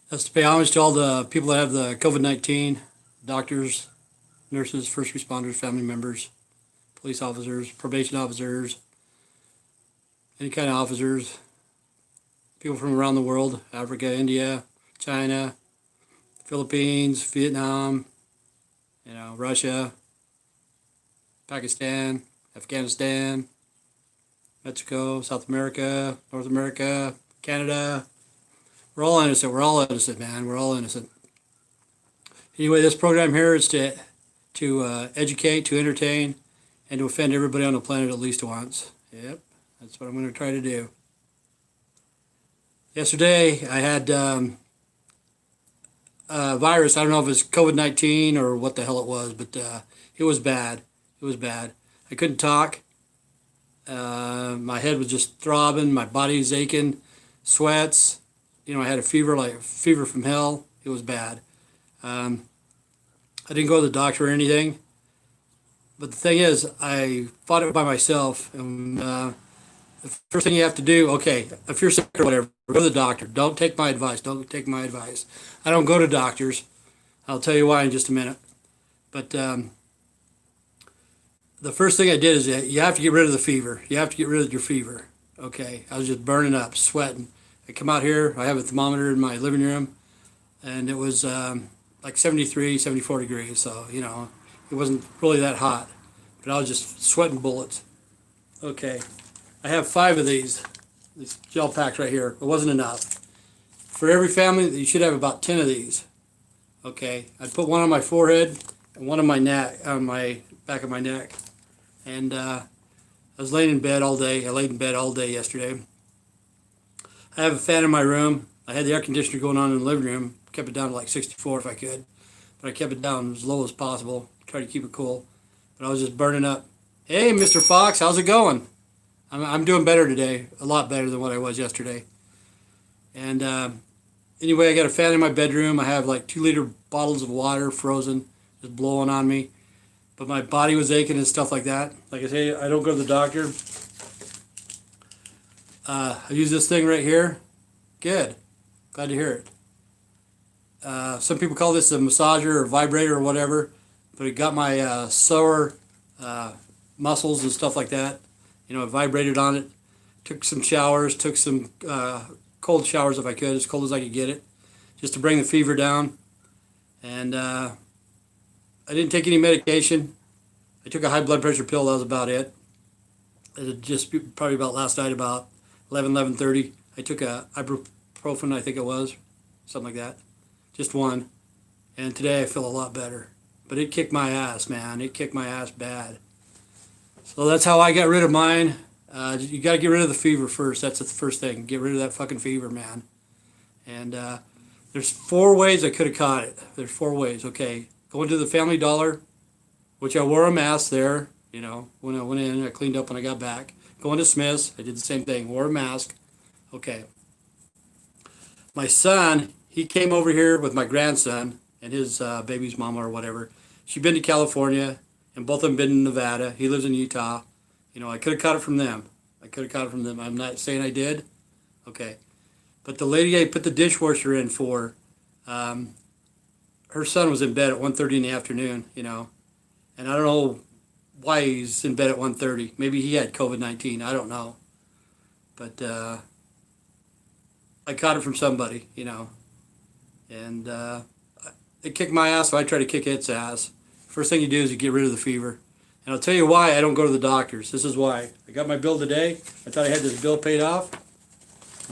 That's to pay homage to all the people that have the COVID-19, doctors, nurses, first responders, family members, police officers, probation officers, any kind of officers, people from around the world, Africa, India, China, Philippines, Vietnam, Russia, Pakistan, Afghanistan, Mexico, South America, North America, Canada. We're all innocent. We're all innocent, man. We're all innocent. Anyway, this program here is to educate, to entertain, and to offend everybody on the planet at least once. Yep, that's what I'm going to try to do. Yesterday, I had a virus. I don't know if it's COVID-19 or what the hell it was, but it was bad. It was bad. I couldn't talk. My head was just throbbing. My body was aching. Sweats. I had a fever, like fever from hell. It was bad. I didn't go to the doctor or anything. But the thing is, I fought it by myself. And the first thing you have to do, okay, if you're sick or whatever, go to the doctor. Don't take my advice. Don't take my advice. I don't go to doctors. I'll tell you why in just a minute. But the first thing I did is you have to get rid of the fever. You have to get rid of your fever. Okay, I was just burning up, sweating. I come out here. I have a thermometer in my living room, and it was like 73, 74 degrees. So, it wasn't really that hot. But I was just sweating bullets. Okay, I have 5 of these gel packs right here. It wasn't enough. For every family, you should have about 10 of these. Okay, I put one on my forehead and one on my neck, on my back of my neck. And I was laying in bed all day. I laid in bed all day yesterday. I have a fan in my room. I had the air conditioner going on in the living room. Kept it down to like 64 if I could. But I kept it down as low as possible. Tried to keep it cool. But I was just burning up. Hey, Mr. Fox, how's it going? I'm doing better today. A lot better than what I was yesterday. And anyway, I got a fan in my bedroom. I have like 2-liter bottles of water frozen, just blowing on me. But my body was aching and stuff like that. Like I say, I don't go to the doctor. I use this thing right here. Good. Glad to hear it. Some people call this a massager or vibrator or whatever, but it got my sore muscles and stuff like that. It vibrated on it. Took some showers, took some cold showers if I could, as cold as I could get it, just to bring the fever down. And I didn't take any medication. I took a high blood pressure pill. That was about it. It just probably about last night, about 11:30. I took a ibuprofen, I think it was, something like that. Just one. And today I feel a lot better. But it kicked my ass, man. It kicked my ass bad. So that's how I got rid of mine. You got to get rid of the fever first. That's the first thing. Get rid of that fucking fever, man. And there's 4 ways I could have caught it. There's 4 ways, okay. Going to the Family Dollar, which I wore a mask there. When I went in, I cleaned up when I got back. Going to Smith's, I did the same thing. Wore a mask. Okay. My son, he came over here with my grandson and his baby's mama or whatever. She'd been to California, and both of them been in Nevada. He lives in Utah. I could have caught it from them. I'm not saying I did. Okay. But the lady I put the dishwasher in for, her son was in bed at 1:30 in the afternoon, and I don't know why he's in bed at 1:30. Maybe he had COVID-19. I don't know. But I caught it from somebody, and it kicked my ass, so I try to kick its ass. First thing you do is you get rid of the fever. And I'll tell you why I don't go to the doctors. This is why. I got my bill today. I thought I had this bill paid off.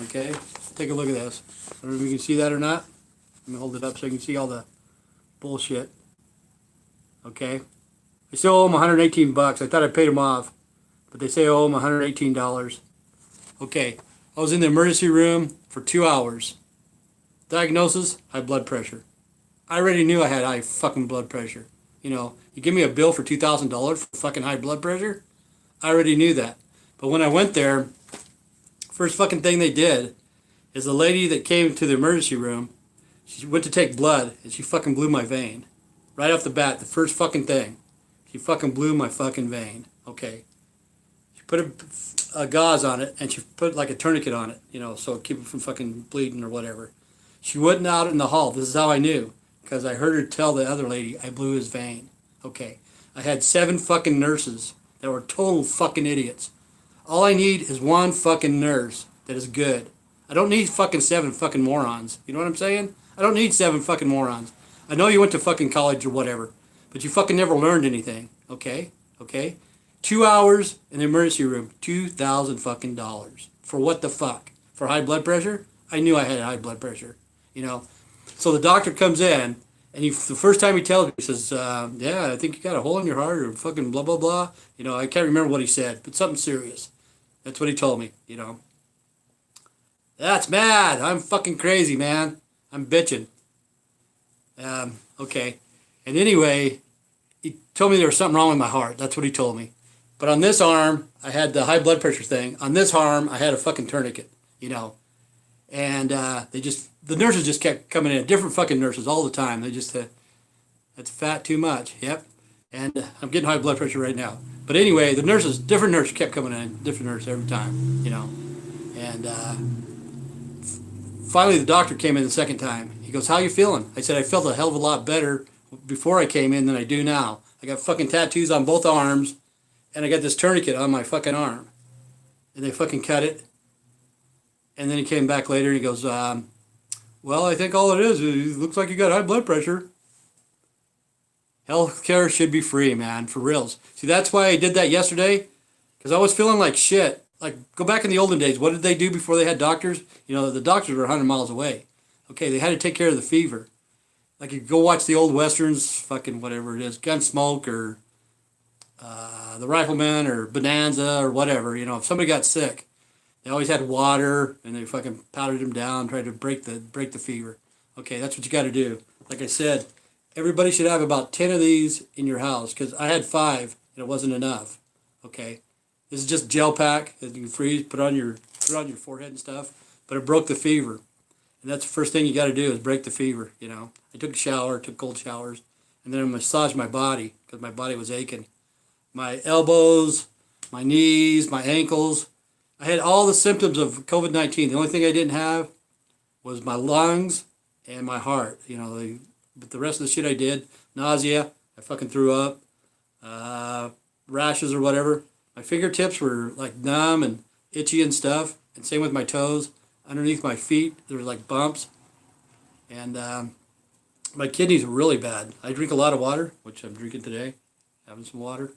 Okay, take a look at this. I don't know if you can see that or not. Let me hold it up so you can see all the bullshit. Okay. I still owe them 118 bucks. I thought I paid them off, but they say I owe them $118. Okay. I was in the emergency room for 2 hours. Diagnosis, high blood pressure. I already knew I had high fucking blood pressure. You give me a bill for $2,000 for fucking high blood pressure? I already knew that. But when I went there, first fucking thing they did is the lady that came to the emergency room, she went to take blood, and she fucking blew my vein. Right off the bat, the first fucking thing. She fucking blew my fucking vein. Okay. She put a gauze on it, and she put like a tourniquet on it, so keep it from fucking bleeding or whatever. She wasn't out in the hall. This is how I knew. Because I heard her tell the other lady, I blew his vein. Okay. I had 7 fucking nurses that were total fucking idiots. All I need is one fucking nurse that is good. I don't need fucking 7 fucking morons. You know what I'm saying? I don't need 7 fucking morons. I know you went to fucking college or whatever, but you fucking never learned anything. Okay? Okay? 2 hours in the emergency room, $2,000 fucking dollars. For what the fuck? For high blood pressure? I knew I had high blood pressure. You know? So the doctor comes in, and the first time he tells me, he says, yeah, I think you got a hole in your heart or fucking blah, blah, blah. You know, I can't remember what he said, but something serious. That's what he told me, you know. That's mad. I'm fucking crazy, man. I'm bitching. Okay. And anyway, he told me there was something wrong with my heart. That's what he told me. But on this arm, I had the high blood pressure thing. On this arm, I had a fucking tourniquet, you know. And the nurses just kept coming in, different fucking nurses all the time. They just, that's fat too much. Yep. And I'm getting high blood pressure right now. But anyway, the nurses, different nurses kept coming in, different nurse every time, you know. And finally the doctor came in the second time. He goes, how you feeling? I said, I felt a hell of a lot better before I came in than I do now. I got fucking tattoos on both arms, and I got this tourniquet on my fucking arm. And they fucking cut it. And then he came back later and he goes, well, I think all it is it looks like you got high blood pressure. Healthcare should be free, man, for reals. See, that's why I did that yesterday, because I was feeling like shit. Like, go back in the olden days. What did they do before they had doctors? You know, the doctors were 100 miles away. Okay, they had to take care of the fever. Like, you go watch the old westerns, fucking whatever it is, Gunsmoke or The Rifleman or Bonanza or whatever. You know, if somebody got sick, they always had water, and they fucking powdered them down, tried to break the fever. Okay, that's what you got to do. Like I said, everybody should have about 10 of these in your house, because I had 5, and it wasn't enough. Okay, this is just gel pack that you can freeze, put on your forehead and stuff. But it broke the fever, and that's the first thing you got to do is break the fever. You know, I took a shower, took cold showers, and then I massaged my body because my body was aching. My elbows, my knees, my ankles. I had all the symptoms of COVID-19. The only thing I didn't have was my lungs and my heart. You know, but the rest of the shit I did, nausea, I fucking threw up, rashes or whatever. My fingertips were like numb and itchy and stuff, and same with my toes. Underneath my feet, there were like bumps, and my kidneys were really bad. I drink a lot of water, which I'm drinking today, having some water.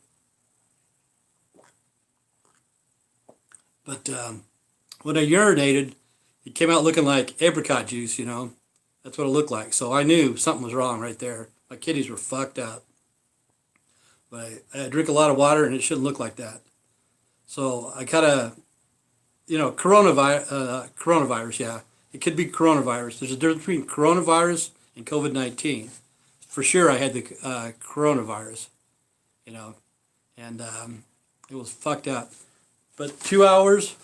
But when I urinated, it came out looking like apricot juice, you know. That's what it looked like. So I knew something was wrong right there. My kidneys were fucked up. But I drink a lot of water, and it shouldn't look like that. So I kind of, you know, coronavirus, yeah. It could be coronavirus. There's a difference between coronavirus and COVID-19. For sure, I had the coronavirus, you know, and it was fucked up. But 2 hours,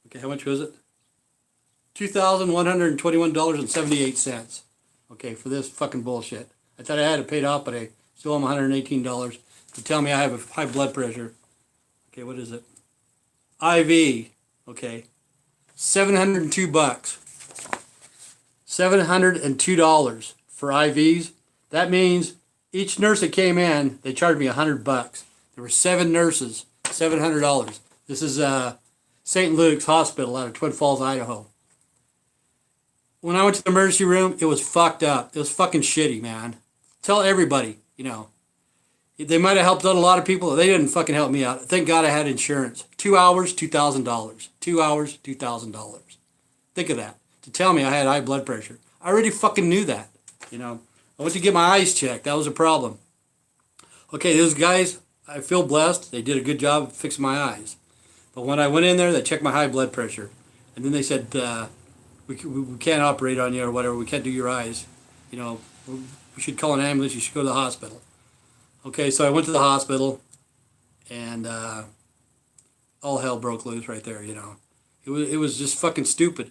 okay, how much was it? $2,121.78. Okay, for this fucking bullshit. I thought I had it paid off, but I still owe them $118 to tell me I have a high blood pressure. Okay, what is it? IV, okay, $702. $702 for IVs. That means each nurse that came in, they charged me $100. There were 7 nurses, $700. This is St. Luke's Hospital out of Twin Falls, Idaho. When I went to the emergency room, it was fucked up. It was fucking shitty, man. Tell everybody, you know. They might have helped out a lot of people. They didn't fucking help me out. Thank God I had insurance. 2 hours, $2,000. 2 hours, $2,000. Think of that. To tell me I had high blood pressure. I already fucking knew that, you know. I went to get my eyes checked. That was a problem. Okay, those guys, I feel blessed. They did a good job of fixing my eyes. But when I went in there, they checked my high blood pressure. And then they said, we can't operate on you or whatever. We can't do your eyes. You know, we should call an ambulance. You should go to the hospital. Okay, so I went to the hospital, and all hell broke loose right there, you know. It was just fucking stupid.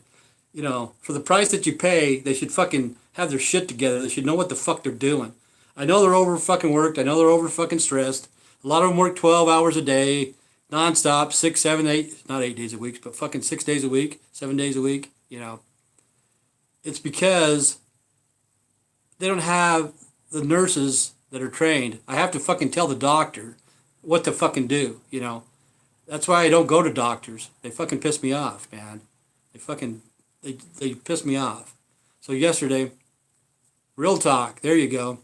You know, for the price that you pay, they should fucking have their shit together. They should know what the fuck they're doing. I know they're over fucking worked. I know they're over fucking stressed. A lot of them work 12 hours a day, nonstop, 6, 7, 8, not 8 days a week, but fucking 6 days a week, 7 days a week, you know. It's because they don't have the nurses that are trained. I have to fucking tell the doctor what to fucking do, you know. That's why I don't go to doctors. They fucking piss me off, man. They fucking, they piss me off. So yesterday, real talk, there you go.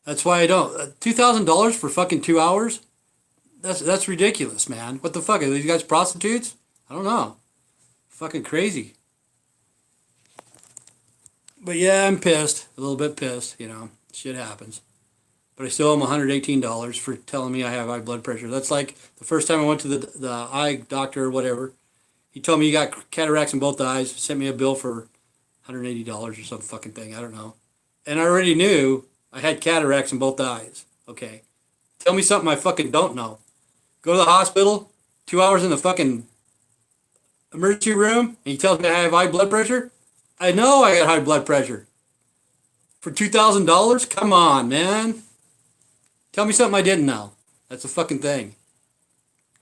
That's why I don't. $2,000 for fucking 2 hours? That's ridiculous, man. What the fuck? Are these guys prostitutes? I don't know. Fucking crazy. But yeah, I'm pissed. A little bit pissed, you know. Shit happens. But I still owe him $118 for telling me I have high blood pressure. That's like the first time I went to the eye doctor or whatever. He told me you got cataracts in both eyes. Sent me a bill for $180 or some fucking thing. I don't know. And I already knew I had cataracts in both eyes. Okay. Tell me something I fucking don't know. Go to the hospital, 2 hours in the fucking emergency room, and he tells me I have high blood pressure? I know I got high blood pressure. For $2,000? Come on, man. Tell me something I didn't know. That's a fucking thing.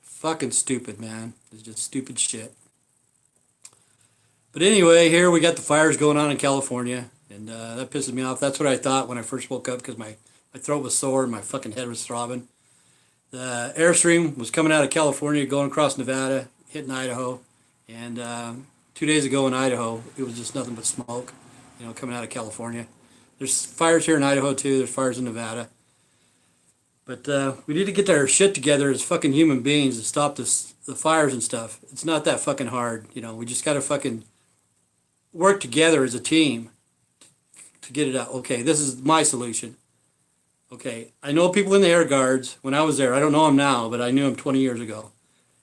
Fucking stupid, man. It's just stupid shit. But anyway, here we got the fires going on in California, and that pisses me off. That's what I thought when I first woke up because my throat was sore and my fucking head was throbbing. The airstream was coming out of California, going across Nevada, hitting Idaho, and 2 days ago in Idaho, it was just nothing but smoke, you know, coming out of California. There's fires here in Idaho too. There's fires in Nevada. But we need to get our shit together as fucking human beings to stop the fires and stuff. It's not that fucking hard, you know. We just gotta fucking work together as a team to get it out. Okay, this is my solution. Okay, I know people in the Air Guards when I was there. I don't know them now, but I knew them 20 years ago.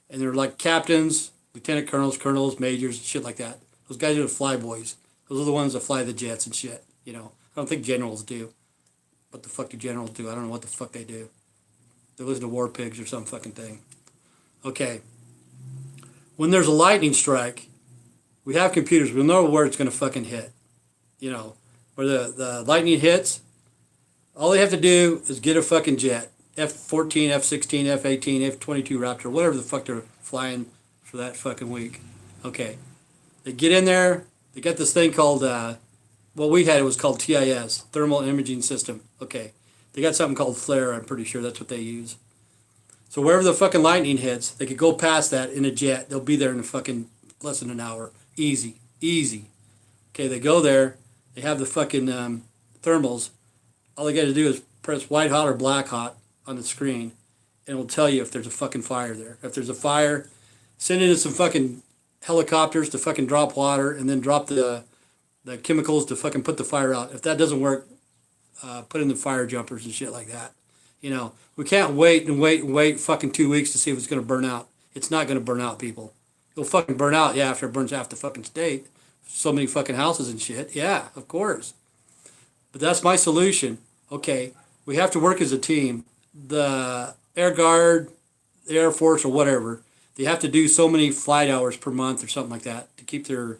And they're like captains, lieutenant colonels, majors, shit like that. Those guys are the flyboys. Those are the ones that fly the jets and shit, you know. I don't think generals do. What the fuck do generals do? I don't know what the fuck they do. They listen to war pigs or some fucking thing. Okay. When there's a lightning strike, we have computers. We'll know where it's going to fucking hit. You know, where the lightning hits, all they have to do is get a fucking jet. F-14, F-16, F-18, F-22 Raptor, whatever the fuck they're flying for that fucking week. Okay. They get in there. They got this thing called, well, we had it was called TIS, Thermal Imaging System. Okay. They got something called FLARE. I'm pretty sure that's what they use. So wherever the fucking lightning hits, they could go past that in a jet. They'll be there in a fucking less than an hour. Easy. Easy. Okay, they go there. They have the fucking thermals. All they got to do is press white hot or black hot on the screen, and it will tell you if there's a fucking fire there. If there's a fire, send in some fucking helicopters to fucking drop water and then drop the chemicals to fucking put the fire out. If that doesn't work, put in the fire jumpers and shit like that. You know, we can't wait fucking 2 weeks to see if it's going to burn out. It's not going to burn out, people. It'll fucking burn out, yeah, after it burns half the fucking state. So many fucking houses and shit. Yeah, of course. But that's my solution. Okay, we have to work as a team. The Air Guard, the Air Force, or whatever, they have to do so many flight hours per month or something like that to keep their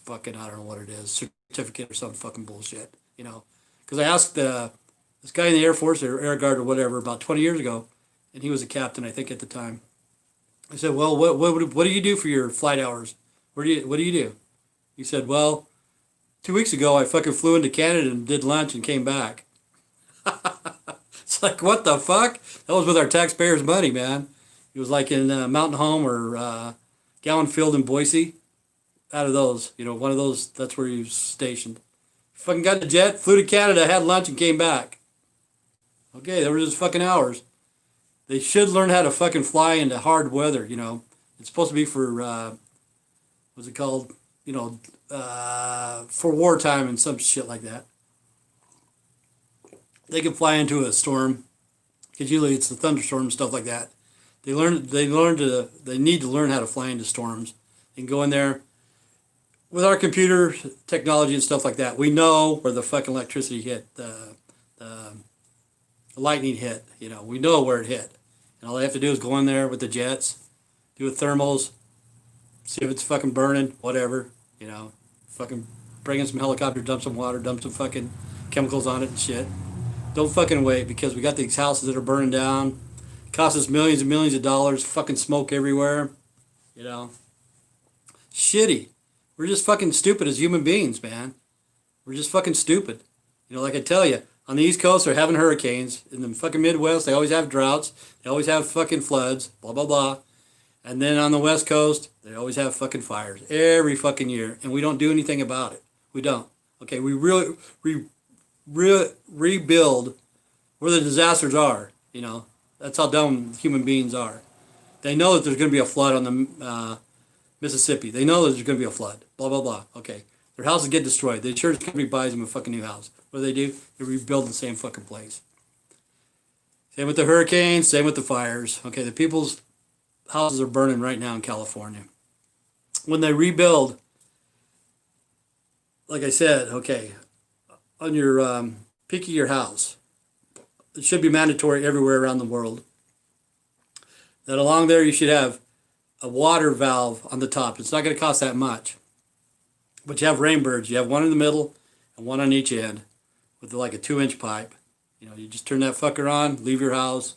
fucking, I don't know what it is, certificate or some fucking bullshit, you know. Because I asked this guy in the Air Force or Air Guard or whatever about 20 years ago, and he was a captain, I think, at the time. I said, well, what do you do for your flight hours? What do you do? He said, well, 2 weeks ago I fucking flew into Canada and did lunch and came back. It's like, what the fuck? That was with our taxpayers' money, man. He was like in Mountain Home or Gowan Field in Boise. Out of those, you know, one of those, that's where he was stationed. Fucking got the jet, flew to Canada, had lunch, and came back. Okay, there were his fucking hours. They should learn how to fucking fly into hard weather, you know. It's supposed to be for, what's it called? You know, for wartime and some shit like that. They can fly into a storm, because usually it's the thunderstorm and stuff like that. They need to learn how to fly into storms and go in there. With our computer technology and stuff like that, we know where the fucking electricity hit, the lightning hit, you know, we know where it hit. And all they have to do is go in there with the jets, do a thermals, see if it's fucking burning, whatever, you know, fucking bring in some helicopter, dump some water, dump some fucking chemicals on it and shit. Don't fucking wait, because we got these houses that are burning down. It costs us millions and millions of dollars, fucking smoke everywhere, you know. Shitty. We're just fucking stupid as human beings, man. We're just fucking stupid. You know, like I tell you, on the East Coast, they're having hurricanes. In the fucking Midwest, they always have droughts. They always have fucking floods, blah, blah, blah. And then on the West Coast, they always have fucking fires every fucking year. And we don't do anything about it. We don't. Okay, we really rebuild where the disasters are, you know. That's how dumb human beings are. They know that there's going to be a flood on the Mississippi. They know that there's going to be a flood. Blah, blah, blah. Okay. Their houses get destroyed. The insurance company buys them a fucking new house. What do? They rebuild the same fucking place. Same with the hurricanes. Same with the fires. Okay, the people's houses are burning right now in California. When they rebuild, like I said, okay, on your peak of your house, it should be mandatory everywhere around the world that along there you should have a water valve on the top. It's not going to cost that much. But you have rainbirds. You have one in the middle and one on each end with like a 2-inch pipe. You know, you just turn that fucker on, leave your house,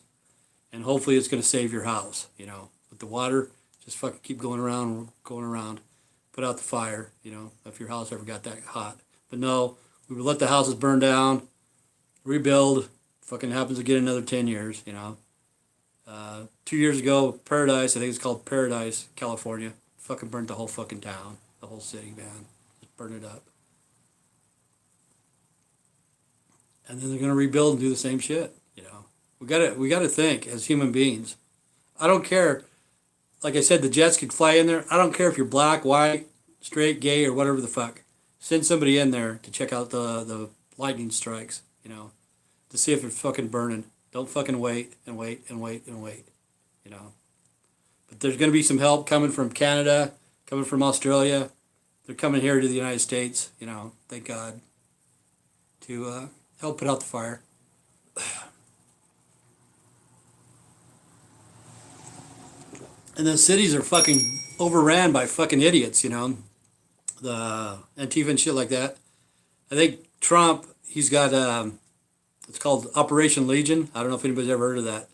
and hopefully it's going to save your house, you know. With the water, just fucking keep going around, put out the fire, you know, if your house ever got that hot. But no, we would let the houses burn down, rebuild, fucking happens again in another 10 years, you know. 2 years ago, Paradise, I think it's called Paradise, California, fucking burnt the whole fucking town, the whole city, man. Just burn it up. And then they're gonna rebuild and do the same shit, you know. We gotta think as human beings. I don't care. Like I said, the jets could fly in there. I don't care if you're black, white, straight, gay, or whatever the fuck. Send somebody in there to check out the lightning strikes, you know, to see if it's fucking burning. Don't fucking wait and wait and wait and wait, you know. But there's going to be some help coming from Canada, coming from Australia. They're coming here to the United States, you know, thank God, to help put out the fire. And the cities are fucking overran by fucking idiots, you know, the Antifa and shit like that. I think Trump, he's got, it's called Operation Legion. I don't know if anybody's ever heard of that.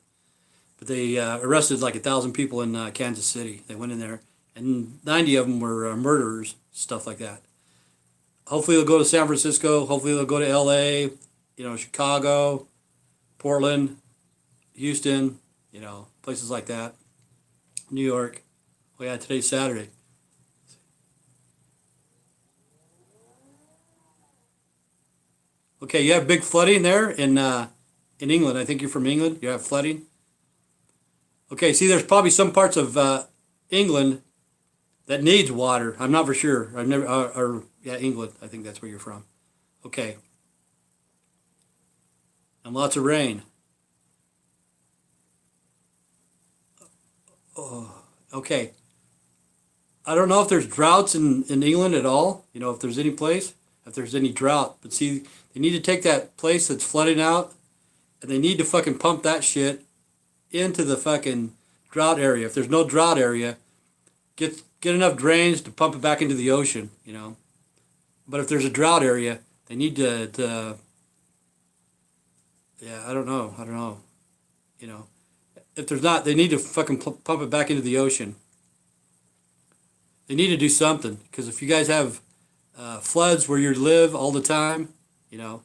But they arrested like 1,000 people in Kansas City. They went in there, and 90 of them were murderers, stuff like that. Hopefully they'll go to San Francisco. Hopefully they'll go to L.A., you know, Chicago, Portland, Houston, you know, places like that. New York. Oh yeah, today's Saturday. Okay, you have big flooding there in England. I think you're from England. You have flooding. Okay, see, there's probably some parts of England that needs water. I'm not for sure. I've never, yeah, England. I think that's where you're from. Okay. And lots of rain. Oh, okay. I don't know if there's droughts in England at all. You know, if there's any place, if there's any drought. But see, they need to take that place that's flooding out, and they need to fucking pump that shit into the fucking drought area. If there's no drought area, get enough drains to pump it back into the ocean, you know. But if there's a drought area, they need to yeah, I don't know, you know. If there's not, they need to fucking pump it back into the ocean. They need to do something, because if you guys have floods where you live all the time, you know,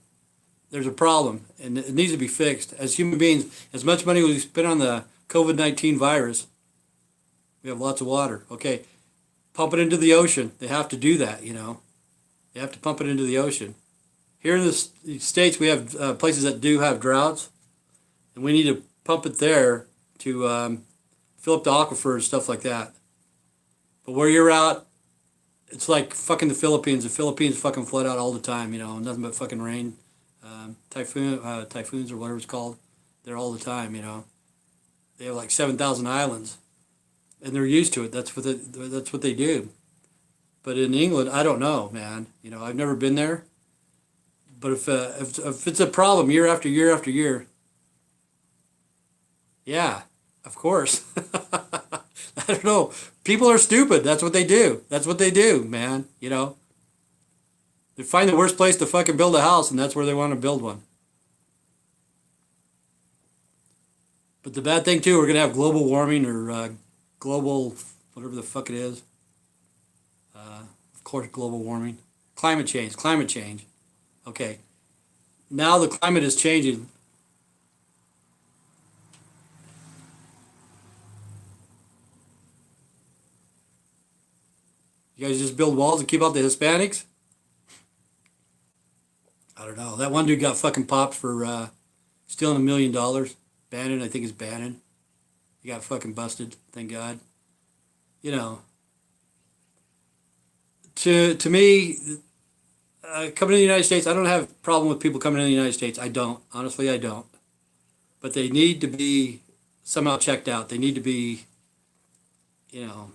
there's a problem, and it needs to be fixed. As human beings, as much money we spend on the COVID-19 virus, we have lots of water. Okay, pump it into the ocean. They have to do that, you know. They have to pump it into the ocean. Here in the States, we have places that do have droughts, and we need to pump it there to fill up the aquifer and stuff like that. But where you're at, it's like fucking the Philippines. The Philippines fucking flood out all the time, you know, nothing but fucking rain. Typhoons or whatever it's called, they're all the time, you know. They have like 7,000 islands, and they're used to it. That's what they do. But in England, I don't know, man. You know, I've never been there. But if it's a problem year after year after year, yeah, of course. I don't know. People are stupid. That's what they do. That's what they do, man. You know. They find the worst place to fucking build a house, and that's where they want to build one. But the bad thing, too, we're going to have global warming or global, whatever the fuck it is. Of course, global warming. Climate change. Climate change. Okay. Now the climate is changing. You guys just build walls to keep out the Hispanics? I don't know. That one dude got fucking popped for stealing $1 million. Bannon, I think it's Bannon. He got fucking busted. Thank God. You know, to me, coming to the United States, I don't have a problem with people coming to the United States. I don't. Honestly, I don't. But they need to be somehow checked out. They need to be, you know,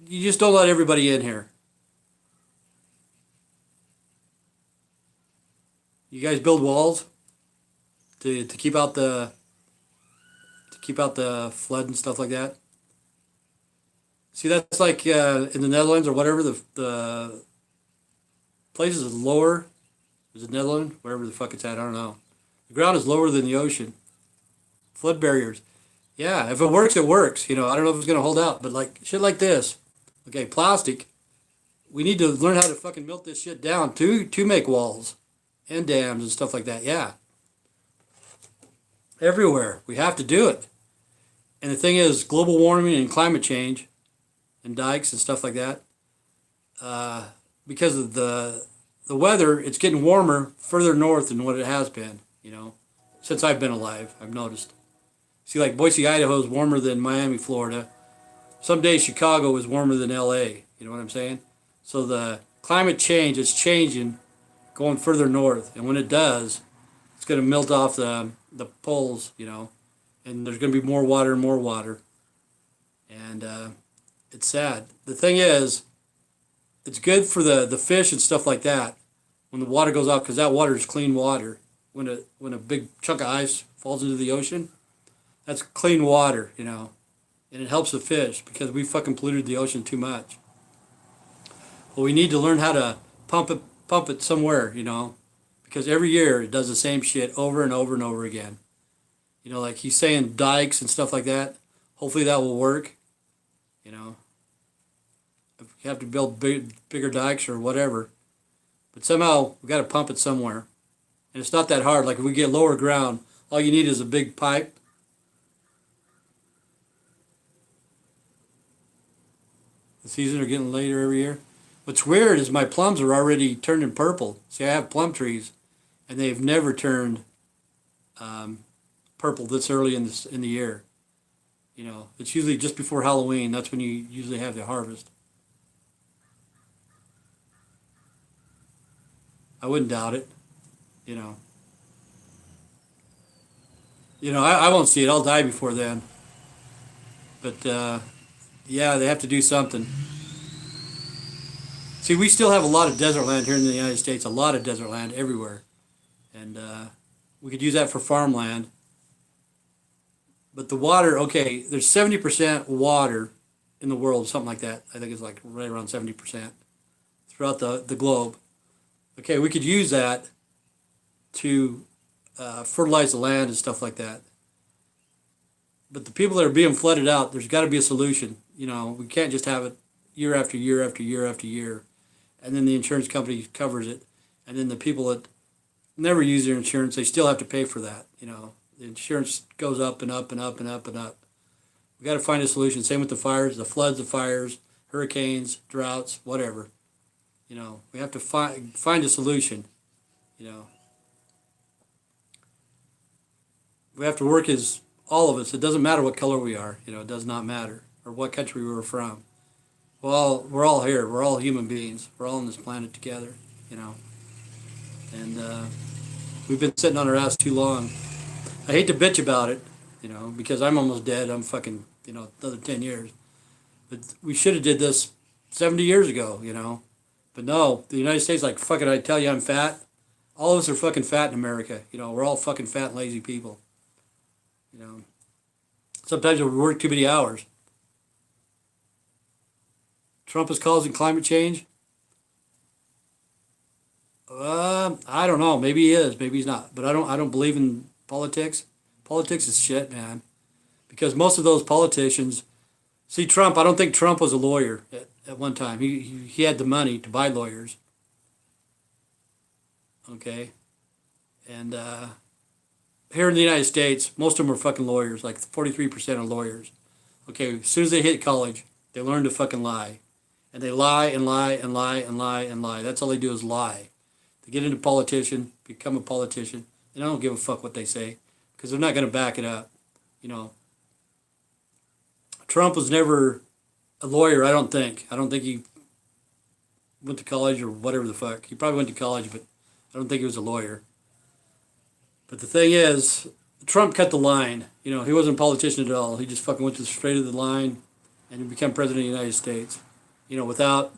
you just don't let everybody in here. You guys build walls to keep out the flood and stuff like that. See, that's like in the Netherlands or whatever, the places is lower. Is it Netherlands? Wherever the fuck it's at, I don't know. The ground is lower than the ocean. Flood barriers. Yeah, if it works, it works. You know, I don't know if it's gonna hold out, but like shit like this. Okay, plastic. We need to learn how to fucking melt this shit down to make walls and dams and stuff like that. Yeah. Everywhere. We have to do it. And the thing is, global warming and climate change and dikes and stuff like that, because of the weather, it's getting warmer further north than what it has been, you know, since I've been alive, I've noticed. See, like Boise, Idaho is warmer than Miami, Florida. Some days Chicago is warmer than LA, you know what I'm saying? So the climate change is changing, going further north, and when it does, it's going to melt off the poles, you know, and there's going to be more water and more water, and it's sad. The thing is, it's good for the fish and stuff like that when the water goes off, because that water is clean water. When a big chunk of ice falls into the ocean, that's clean water, you know, and it helps the fish because we fucking polluted the ocean too much. Well, we need to learn how to pump it somewhere, you know, because every year it does the same shit over and over and over again. You know, like he's saying dikes and stuff like that. Hopefully that will work, you know. If you have to build bigger dikes or whatever. But somehow we got to pump it somewhere. And it's not that hard. Like if we get lower ground, all you need is a big pipe. The seasons are getting later every year. What's weird is my plums are already turning purple. See, I have plum trees, and they've never turned purple this early in the year. You know, it's usually just before Halloween. That's when you usually have the harvest. I wouldn't doubt it. You know. I won't see it. I'll die before then. But yeah, they have to do something. See, we still have a lot of desert land here in the United States. A lot of desert land everywhere, and we could use that for farmland. But the water, okay, there's 70% water in the world, something like that. I think it's like right around 70% throughout the globe. Okay, we could use that to fertilize the land and stuff like that. But the people that are being flooded out, there's got to be a solution. You know, we can't just have it year after year after year after year, and then the insurance company covers it, and then the people that never use their insurance, they still have to pay for that. You know, the insurance goes up and up and up and up and up. We got to find a solution. Same with the fires, the floods, the fires, hurricanes, droughts, whatever. You know, we have to find a solution. You know, we have to work as all of us. It doesn't matter what color we are. You know, it does not matter, or what country we're from. Well, we're all here. We're all human beings. We're all on this planet together. You know, and we've been sitting on our ass too long. I hate to bitch about it, you know, because I'm almost dead. I'm fucking, you know, another 10 years. But we should have did this 70 years ago, you know. But no, the United States, like, fucking, I tell you I'm fat. All of us are fucking fat in America. You know, we're all fucking fat and lazy people. You know, sometimes we work too many hours. Trump is causing climate change. I don't know. Maybe he is. Maybe he's not. But I don't believe in politics. Politics is shit, man. Because most of those politicians See, Trump, I don't think Trump was a lawyer at one time. He had the money to buy lawyers, okay? And here in the United States, most of them are fucking lawyers, like 43% are lawyers. Okay, as soon as they hit college, they learn to fucking lie. And they lie and lie and lie and lie and lie. That's all they do is lie. They get into politician, become a politician, and I don't give a fuck what they say because they're not going to back it up. You know, Trump was never a lawyer, I don't think. I don't think he went to college or whatever the fuck. He probably went to college, but I don't think he was a lawyer. But the thing is, Trump cut the line. You know, he wasn't a politician at all. He just fucking went to straight of the line and he became president of the United States. You know, without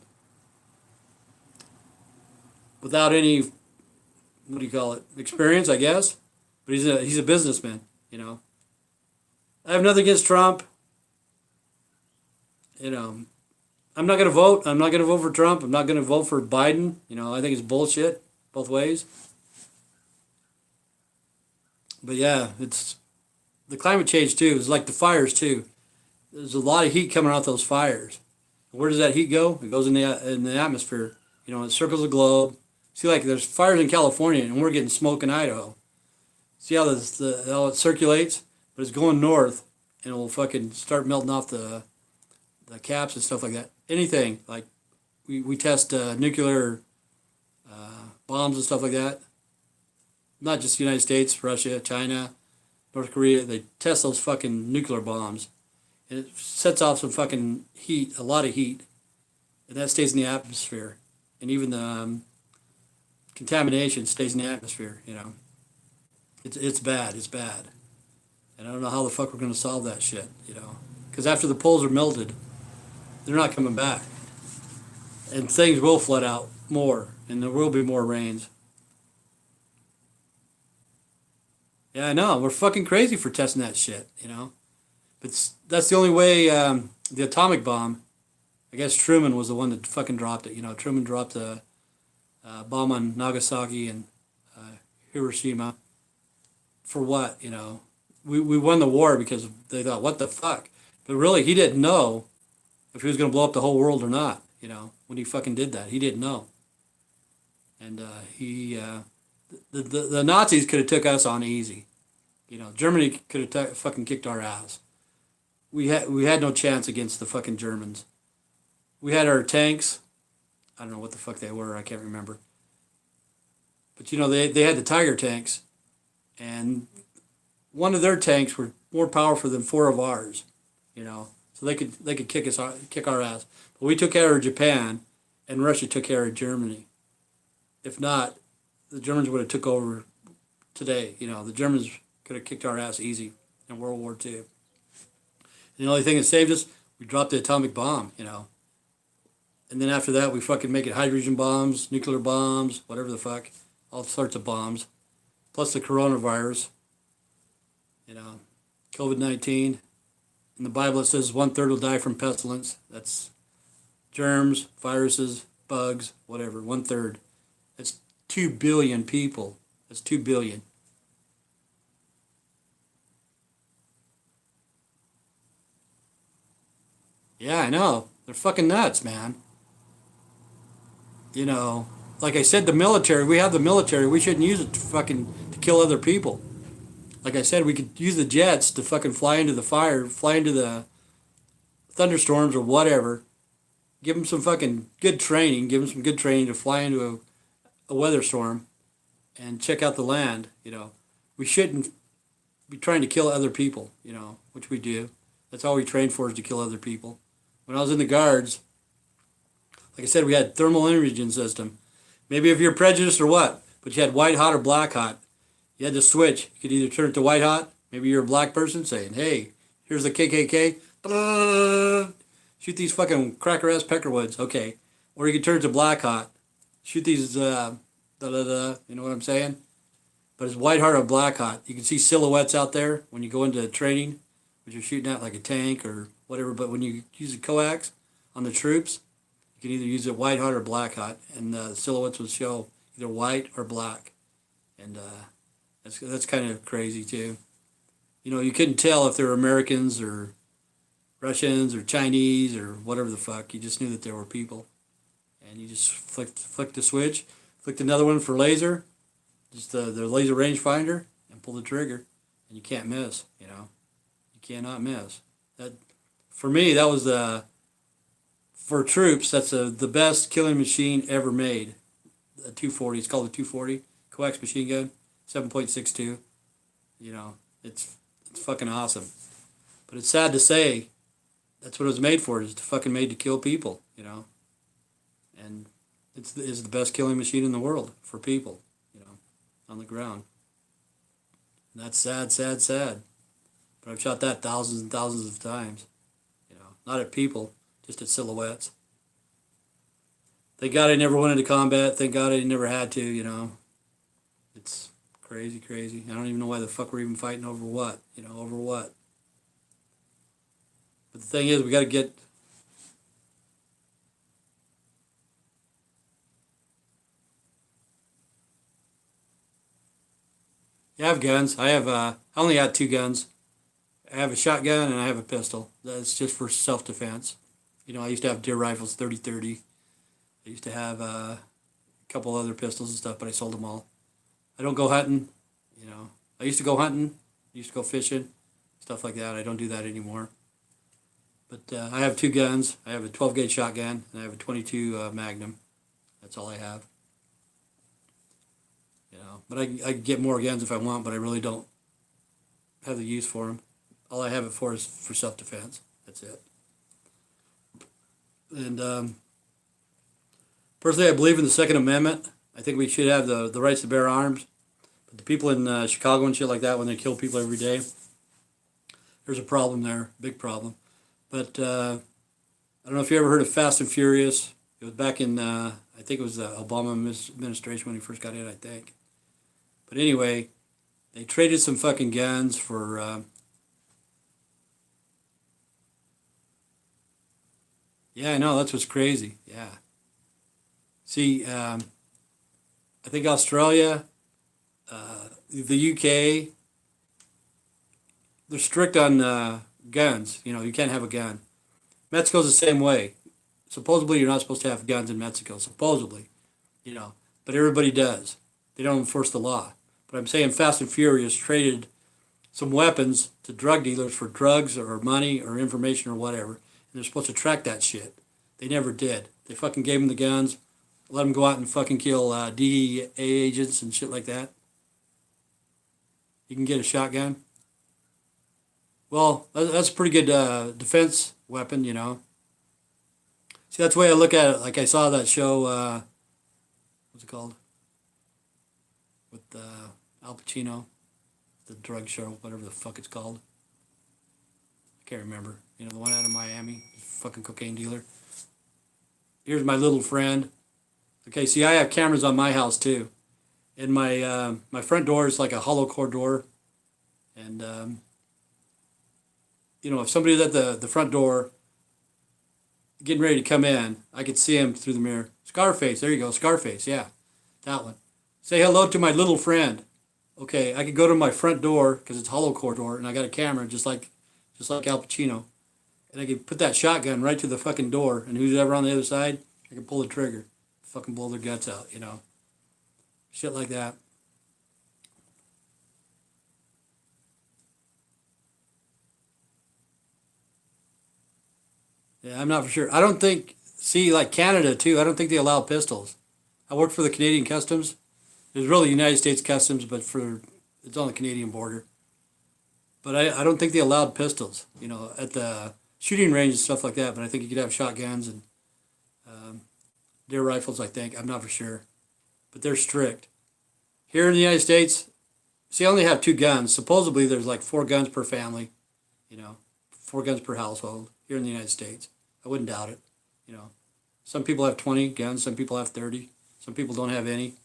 any, what do you call it, experience, I guess. But he's a businessman, you know. I have nothing against Trump. You know, I'm not going to vote. I'm not going to vote for Trump. I'm not going to vote for Biden. You know, I think it's bullshit both ways. But yeah, it's the climate change too. It's like the fires too. There's a lot of heat coming out those fires. Where does that heat go? It goes in the atmosphere. You know, it circles the globe. See, like there's fires in California, and we're getting smoke in Idaho. See how how it circulates, but it's going north, and it will fucking start melting off the caps and stuff like that. Anything like we test nuclear bombs and stuff like that. Not just the United States, Russia, China, North Korea. They test those fucking nuclear bombs, and it sets off some fucking heat, a lot of heat, and that stays in the atmosphere, and even the contamination stays in the atmosphere. You know, it's bad. It's bad, and I don't know how the fuck we're gonna solve that shit. You know, because after the poles are melted, they're not coming back, and things will flood out more, and there will be more rains. Yeah, I know. We're fucking crazy for testing that shit, you know. But that's the only way. The atomic bomb. I guess Truman was the one that fucking dropped it. You know, Truman dropped a bomb on Nagasaki and Hiroshima. For what? You know, we won the war because they thought, what the fuck? But really, he didn't know if he was going to blow up the whole world or not. You know, when he fucking did that, he didn't know. And the Nazis could have took us on easy. You know, Germany could have fucking kicked our ass. We had no chance against the fucking Germans. We had our tanks. I don't know what the fuck they were. I can't remember. But you know, they had the Tiger tanks, and one of their tanks were more powerful than four of ours. You know, so they could kick our ass. But we took care of Japan, and Russia took care of Germany. If not, the Germans would have took over today. You know, the Germans could have kicked our ass easy in World War II. And the only thing that saved us, we dropped the atomic bomb, you know. And then after that, we fucking make it hydrogen bombs, nuclear bombs, whatever the fuck, all sorts of bombs. Plus the coronavirus, you know, COVID-19. In the Bible it says 1/3 will die from pestilence. That's germs, viruses, bugs, whatever, 1/3. That's 2 billion people. That's 2 billion. Yeah, I know. They're fucking nuts, man. You know, like I said, the military, we have the military. We shouldn't use it to kill other people. Like I said, we could use the jets to fucking fly into the fire, fly into the thunderstorms or whatever. Give them some fucking good training. Give them some good training to fly into a weather storm and check out the land, you know. We shouldn't be trying to kill other people, you know, which we do. That's all we train for, is to kill other people. When I was in the guards, like I said, we had thermal imaging system. Maybe if you're prejudiced or what, but you had white hot or black hot. You had to switch. You could either turn it to white hot. Maybe you're a black person saying, hey, here's the KKK. Shoot these fucking cracker-ass peckerwoods. Okay. Or you could turn it to black hot. Shoot these, da-da-da. You know what I'm saying? But it's white hot or black hot. You can see silhouettes out there when you go into training, when you're shooting at like a tank or whatever. But when you use a coax on the troops, you can either use it white hot or black hot. And the silhouettes will show either white or black. And that's kind of crazy too. You know, you couldn't tell if they were Americans or Russians or Chinese or whatever the fuck. You just knew that there were people, and you just flicked the switch, flicked another one for laser, just the laser rangefinder, and pull the trigger, and you can't miss. You know, you cannot miss. That for me, that was the for troops. That's the best killing machine ever made. A 240. It's called a 240 coax machine gun, 7.62. You know, it's fucking awesome. But it's sad to say that's what it was made for. Is to fucking made to kill people. You know, and it's the best killing machine in the world for people. You know, on the ground. And that's sad, sad, sad. But I've shot that thousands and thousands of times. You know, not at people, just at silhouettes. Thank God I never went into combat. Thank God I never had to, you know. It's crazy, crazy. I don't even know why the fuck we're even fighting over what, you know, over what. But the thing is, we got to get... Yeah, I have guns. I only got 2 guns. I have a shotgun and I have a pistol. That's just for self-defense. You know, I used to have deer rifles, 30-30. I used to have a couple other pistols and stuff, but I sold them all. I don't go hunting, you know. I used to go hunting, I used to go fishing, stuff like that. I don't do that anymore. But I have 2 guns. I have a 12-gauge shotgun, and I have a 22 Magnum. That's all I have. You know, but I can get more guns if I want, but I really don't have the use for them. All I have it for is for self-defense. That's it. And personally, I believe in the Second Amendment. I think we should have the rights to bear arms. But the people in Chicago and shit like that, when they kill people every day, there's a problem there, big problem. But I don't know if you ever heard of Fast and Furious. It was back in, I think it was the Obama administration when he first got in, I think. But anyway, they traded some fucking guns for... yeah, I know, that's what's crazy, yeah. See, I think Australia, the UK, they're strict on guns. You know, you can't have a gun. Mexico's the same way. Supposedly, you're not supposed to have guns in Mexico. Supposedly, you know, but everybody does. They don't enforce the law. But I'm saying Fast and Furious traded some weapons to drug dealers for drugs or money or information or whatever. And they're supposed to track that shit. They never did. They fucking gave them the guns. Let them go out and fucking kill DEA agents and shit like that. You can get a shotgun. Well, that's a pretty good defense weapon, you know. See, that's the way I look at it. Like I saw that show, what's it called? With Al Pacino, the drug show, whatever the fuck it's called. I can't remember. You know, the one out of Miami, fucking cocaine dealer. Here's my little friend. Okay, see, I have cameras on my house too, and my front door is like a hollow core door, and you know, if somebody's at the front door, getting ready to come in, I could see him through the mirror. Scarface, there you go, Scarface, yeah, that one. Say hello to my little friend. Okay, I could go to my front door because it's hollow core door, and I got a camera just like Al Pacino, and I could put that shotgun right to the fucking door, and who's ever on the other side, I can pull the trigger. Fucking blow their guts out, you know. Shit like that. Yeah, I'm not for sure. I don't think, see, like Canada too, I don't think they allow pistols. I worked for the Canadian Customs. It's really United States Customs, but it's on the Canadian border. But I don't think they allowed pistols, you know, at the shooting range and stuff like that, but I think you could have shotguns and deer rifles, I think. I'm not for sure. But they're strict. Here in the United States, see, I only have 2 guns. Supposedly, there's like 4 guns per family, you know, 4 guns per household here in the United States. I wouldn't doubt it, you know. Some people have 20 guns, some people have 30, some people don't have any.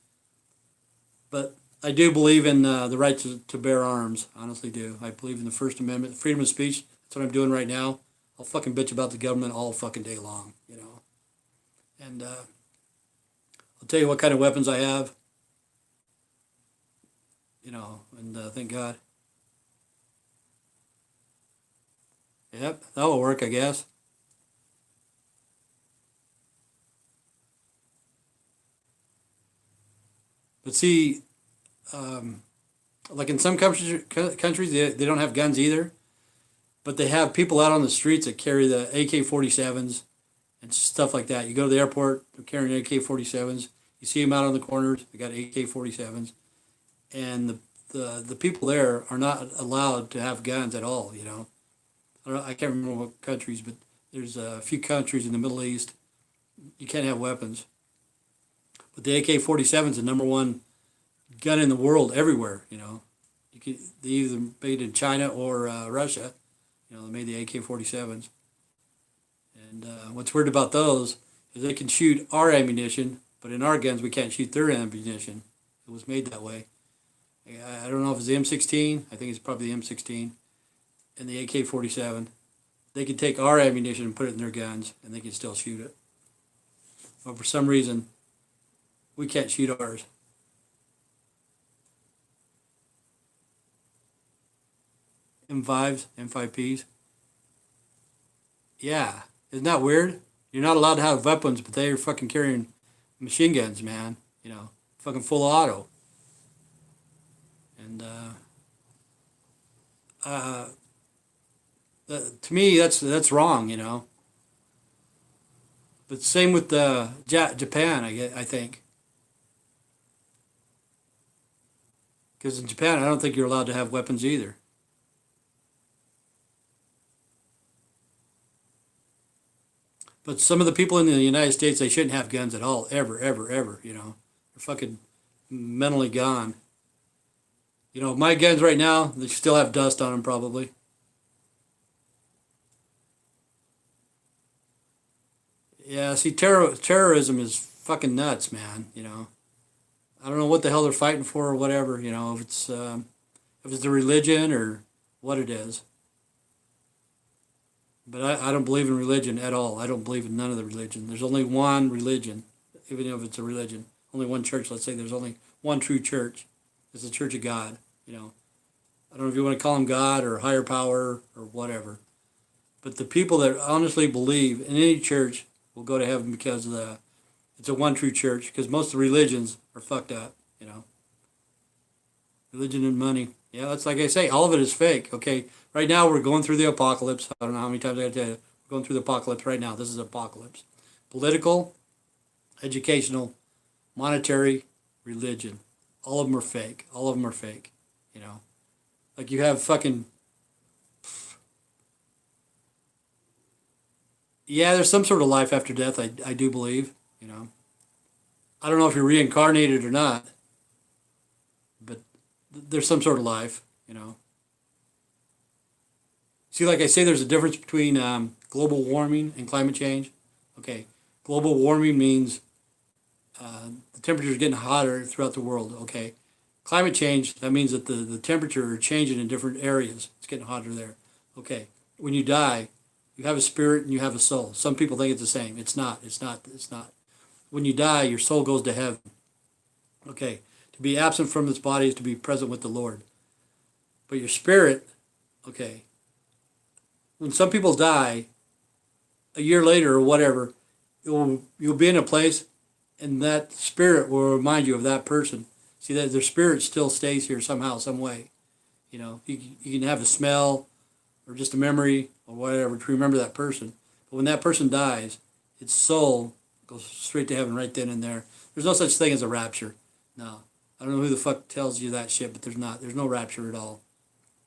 But I do believe in the right to bear arms, honestly do. I believe in the First Amendment, freedom of speech. That's what I'm doing right now. I'll fucking bitch about the government all fucking day long, you know. And I'll tell you what kind of weapons I have, you know, and thank God. Yep, that'll work, I guess. But see, um, like in some countries, they don't have guns either, but they have people out on the streets that carry the AK-47s and stuff like that. You go to the airport, they're carrying AK-47s. You see them out on the corners, they got AK-47s, and the people there are not allowed to have guns at all. You know, I can't remember what countries, but there's a few countries in the Middle East you can't have weapons. But the AK-47 is the number one gun in the world everywhere. You know, they either made in China or Russia. You know, they made the AK-47s. And what's weird about those is they can shoot our ammunition, but in our guns we can't shoot their ammunition. It was made that way. I don't know if it's the M16. I think it's probably the M16 and the AK-47. They can take our ammunition and put it in their guns, and they can still shoot it. But for some reason, we can't shoot ours. M5s, M5Ps. Yeah, isn't that weird? You're not allowed to have weapons, but they're fucking carrying machine guns, man. You know, fucking full auto. And uh, to me, that's wrong, you know. But same with Japan, I think, because in Japan, I don't think you're allowed to have weapons either. But some of the people in the United States, they shouldn't have guns at all, ever, ever, ever. You know, they're fucking mentally gone. You know, my guns right now, they still have dust on them, probably. Yeah, see, terrorism is fucking nuts, man. You know, I don't know what the hell they're fighting for or whatever. You know, if it's the religion or what it is. But I don't believe in religion at all. I don't believe in none of the religion. There's only one religion, even if it's a religion. Only one church. Let's say there's only one true church. It's the Church of God. You know, I don't know if you want to call him God or higher power or whatever. But the people that honestly believe in any church will go to heaven because it's a one true church. Because most of the religions are fucked up. You know, religion and money. Yeah, that's like I say. All of it is fake. Okay, right now we're going through the apocalypse. I don't know how many times I got to tell you. We're going through the apocalypse right now. This is apocalypse. Political, educational, monetary, religion. All of them are fake. All of them are fake. You know, like you have fucking. Yeah, there's some sort of life after death. I do believe. You know, I don't know if you're reincarnated or not, but there's some sort of life. You know. See, like I say, there's a difference between global warming and climate change. Okay, global warming means the temperature is getting hotter throughout the world. Okay, climate change, that means that the temperature are changing in different areas. It's getting hotter there. Okay, when you die, you have a spirit and you have a soul. Some people think it's the same. It's not. It's not. It's not. When you die, your soul goes to heaven. Okay, to be absent from this body is to be present with the Lord. But your spirit, okay, when some people die, a year later or whatever, you'll be in a place and that spirit will remind you of that person. See, that their spirit still stays here somehow, some way. You know, you can have a smell or just a memory or whatever to remember that person. But when that person dies, its soul goes straight to heaven right then and there. There's no such thing as a rapture. No. I don't know who the fuck tells you that shit, but there's not. There's no rapture at all.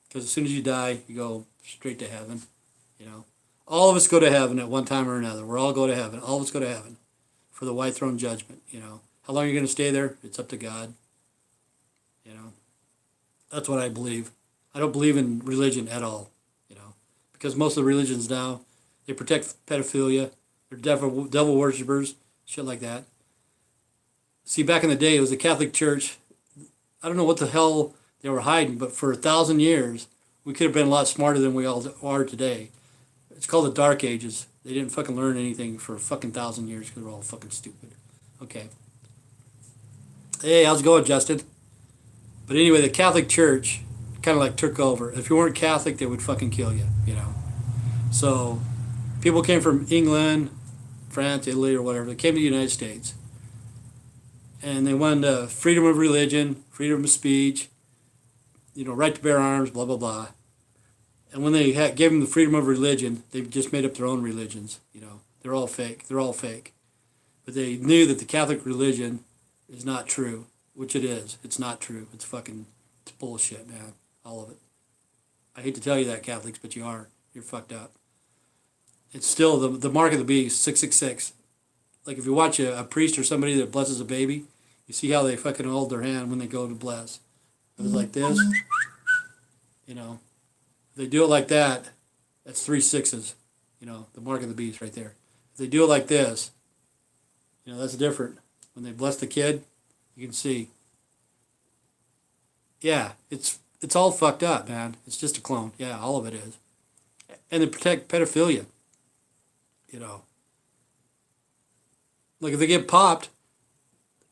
Because as soon as you die, you go straight to heaven. You know, all of us go to heaven at one time or another. We're all go to heaven. All of us go to heaven for the white throne judgment. You know, how long you're going to stay there? It's up to God. You know, that's what I believe. I don't believe in religion at all. You know, because most of the religions now, they protect pedophilia. They're devil worshippers, shit like that. See, back in the day, it was the Catholic Church. I don't know what the hell they were hiding, but for 1,000 years, we could have been a lot smarter than we all are today. It's called the Dark Ages. They didn't fucking learn anything for a fucking 1,000 years because we're all fucking stupid. Okay. Hey, how's it going, Justin? But anyway, the Catholic Church kind of like took over. If you weren't Catholic, they would fucking kill you, you know. So people came from England, France, Italy, or whatever. They came to the United States, and they wanted freedom of religion, freedom of speech, right to bear arms, blah blah blah. And when they gave them the freedom of religion, they just made up their own religions. They're all fake. They're all fake. But they knew that the Catholic religion is not true, which it is. It's not true. It's bullshit, man. All of it. I hate to tell you that, Catholics, but you are. You're fucked up. It's still the mark of the beast, 666. Like if you watch a priest or somebody that blesses a baby, you see how they fucking hold their hand when they go to bless. It was like this. If they do it like that, that's 3 6s. The mark of the beast right there. If they do it like this, that's different. When they bless the kid, you can see. Yeah, it's all fucked up, man. It's just a clone. Yeah, all of it is. And they protect pedophilia. Like if they get popped,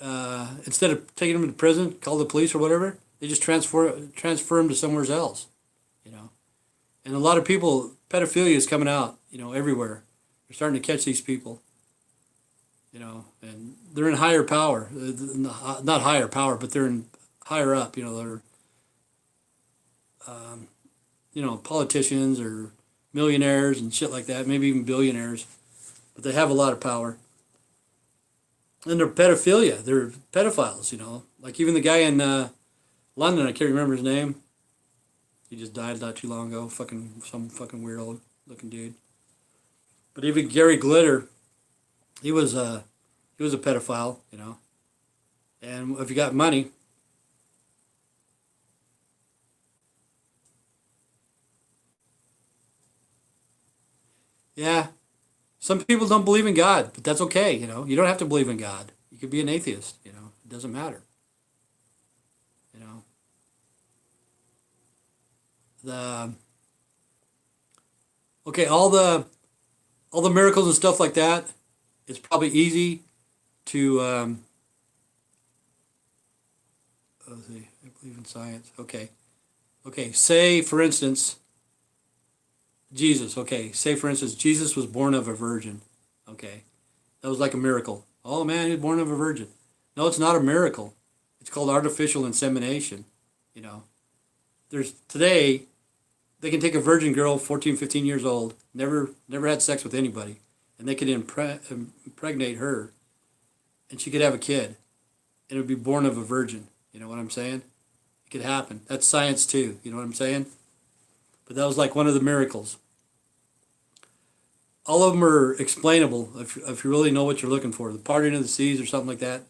instead of taking them to prison, call the police or whatever, they just transfer them to somewhere else. And a lot of people, pedophilia is coming out, everywhere. They're starting to catch these people. And they're in higher power. Not higher power, but they're in higher up. They're, politicians or millionaires and shit like that, maybe even billionaires. But they have a lot of power. And they're pedophilia. They're pedophiles, Like even the guy in London, I can't remember his name. He just died not too long ago. Some fucking weird old looking dude. But even Gary Glitter, he was a pedophile, And if you got money, yeah. Some people don't believe in God, but that's okay, You don't have to believe in God. You could be an atheist, It doesn't matter. The okay, all the miracles and stuff like that, it's probably easy to let's see, I believe in science. Okay, say for instance Jesus. Okay, say for instance Jesus was born of a virgin. Okay, that was like a miracle. Oh man, he was born of a virgin. No, it's not a miracle. It's called artificial insemination. There's today, they can take a virgin girl, 14, 15 years old, never had sex with anybody, and they could impregnate her, and she could have a kid, and it would be born of a virgin. You know what I'm saying? It could happen. That's science too. You know what I'm saying? But that was like one of the miracles. All of them are explainable if you really know what you're looking for. The parting of the seas or something like that.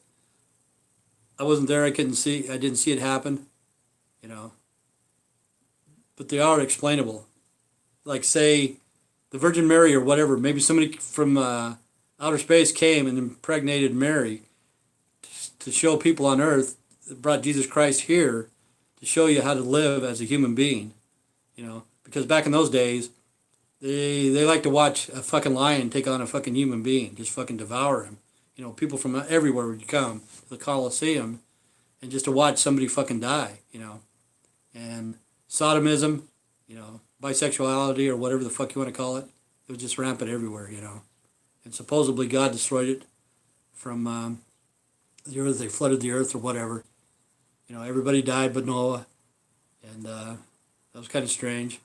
I wasn't there. I didn't see it happen. But they are explainable. Like say, the Virgin Mary or whatever. Maybe somebody from outer space came and impregnated Mary to show people on Earth, brought Jesus Christ here to show you how to live as a human being. Because back in those days, they like to watch a fucking lion take on a fucking human being, just fucking devour him. People from everywhere would come to the Colosseum and just to watch somebody fucking die. And sodomism, bisexuality or whatever the fuck you want to call it, it was just rampant everywhere, And supposedly God destroyed it from the earth. They flooded the earth or whatever. Everybody died but Noah, and that was kind of strange.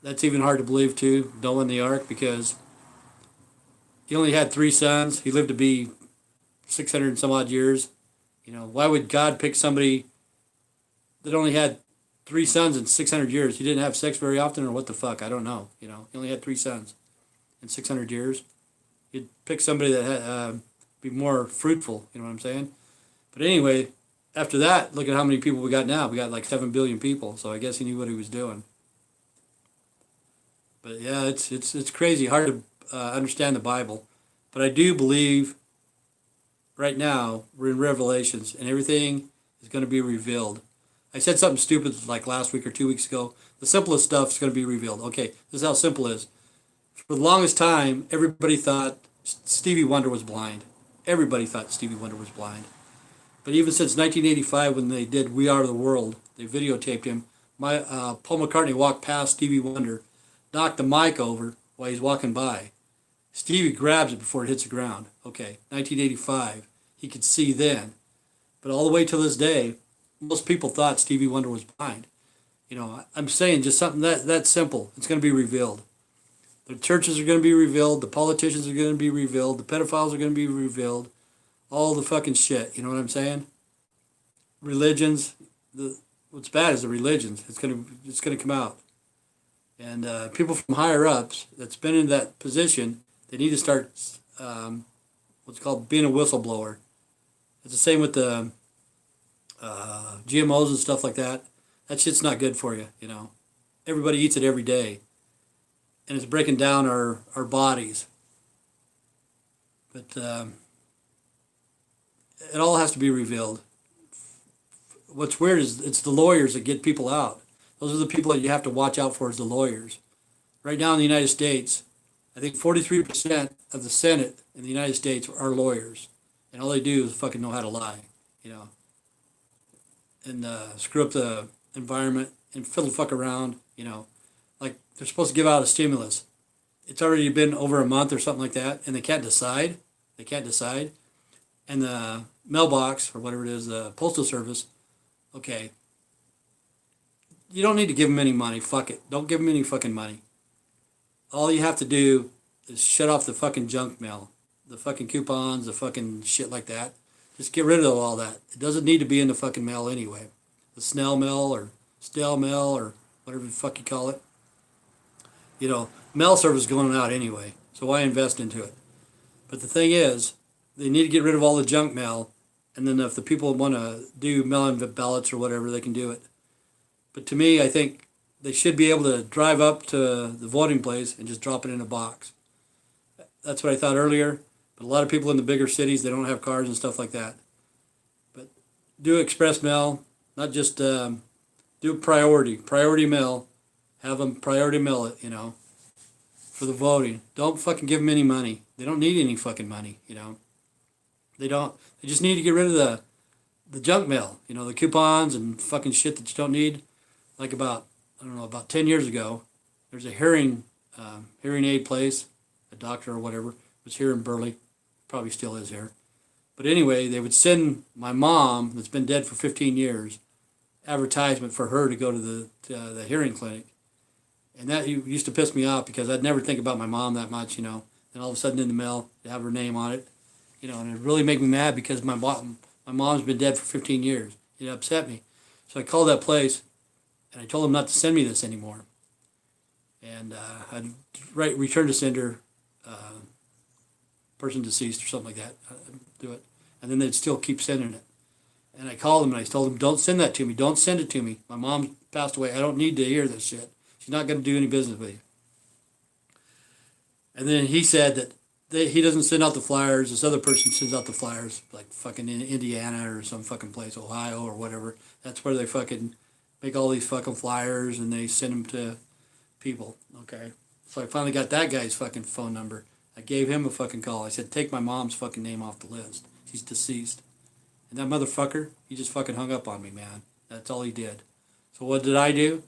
That's even hard to believe too, Noah in the ark, because he only had 3 sons. He lived to be 600 and some odd years. Why would God pick somebody that only had 3 sons in 600 years? He didn't have sex very often, or what the fuck? I don't know. He only had 3 sons in 600 years. He'd pick somebody that had, be more fruitful. You know what I'm saying? But anyway, after that, look at how many people we got now. We got like 7 billion people. So I guess he knew what he was doing. But yeah, it's crazy, hard to understand the Bible. But I do believe right now we're in Revelations and everything is going to be revealed. I said something stupid like last week or 2 weeks ago. The simplest stuff is going to be revealed. Okay, this is how simple it is. For the longest time, everybody thought Stevie Wonder was blind. Everybody thought Stevie Wonder was blind. But even since 1985, when they did We Are the World, they videotaped him. Paul McCartney walked past Stevie Wonder, knocked the mic over, while he's walking by. Stevie grabs it before it hits the ground. Okay, 1985. He could see then. But all the way till this day, most people thought Stevie Wonder was blind. I'm saying just something that simple. It's going to be revealed. The churches are going to be revealed. The politicians are going to be revealed. The pedophiles are going to be revealed. All the fucking shit. You know what I'm saying? Religions. What's bad is the religions. It's gonna come out. And people from higher ups that's been in that position, they need to start what's called being a whistleblower. It's the same with the GMOs and stuff like that. That shit's not good for you. Everybody eats it every day, and it's breaking down our bodies. But it all has to be revealed. What's weird is it's the lawyers that get people out. Those are the people that you have to watch out for, is the lawyers. Right now in the United States, I think 43% of the Senate in the United States are lawyers. And all they do is fucking know how to lie, and screw up the environment and fiddle fuck around, Like they're supposed to give out a stimulus. It's already been over a month or something like that, and they can't decide. And the mailbox, or whatever it is, the postal service, okay, you don't need to give them any money. Fuck it. Don't give them any fucking money. All you have to do is shut off the fucking junk mail, the fucking coupons, the fucking shit like that. Just get rid of all that. It doesn't need to be in the fucking mail anyway. The snail mail or stale mail or whatever the fuck you call it. Mail service is going out anyway, so why invest into it? But the thing is, they need to get rid of all the junk mail, and then if the people want to do mail-in ballots or whatever, they can do it. But to me, I think they should be able to drive up to the voting place and just drop it in a box. That's what I thought earlier, but a lot of people in the bigger cities, they don't have cars and stuff like that. But do express mail, not just do priority mail. Have them priority mail it, for the voting. Don't fucking give them any money. They don't need any fucking money, They don't. They just need to get rid of the junk mail, the coupons and fucking shit that you don't need. Like about 10 years ago, there's a hearing aid place, a doctor or whatever, was here in Burley, probably still is here. But anyway, they would send my mom, that's been dead for 15 years, advertisement for her to go to the hearing clinic. And that used to piss me off because I'd never think about my mom that much, And all of a sudden in the mail, you have her name on it, and it really made me mad because my mom's been dead for 15 years. It upset me. So I called that place, and I told them not to send me this anymore. And I'd return to sender, person deceased or something like that, do it. And then they'd still keep sending it. And I called them and I told them, don't send that to me. Don't send it to me. My mom passed away. I don't need to hear this shit. She's not going to do any business with you. And then he said that he doesn't send out the flyers. This other person sends out the flyers, like fucking in Indiana or some fucking place, Ohio or whatever. That's where they fucking make all these fucking flyers and they send them to people. Okay. So I finally got that guy's fucking phone number. I gave him a fucking call. I said, take my mom's fucking name off the list. She's deceased. And that motherfucker, he just fucking hung up on me, man. That's all he did. So what did I do?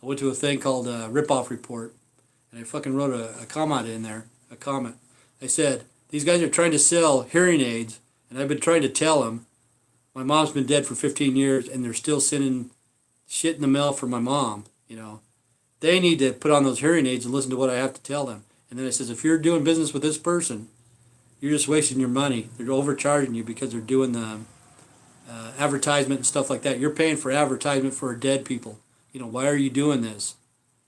I went to a thing called a rip-off report. And I fucking wrote a comment in there. A comment. I said, these guys are trying to sell hearing aids. And I've been trying to tell them, my mom's been dead for 15 years. And they're still sending shit in the mail for my mom, They need to put on those hearing aids and listen to what I have to tell them. And then I says, if you're doing business with this person, you're just wasting your money. They're overcharging you because they're doing the advertisement and stuff like that. You're paying for advertisement for dead people. Why are you doing this?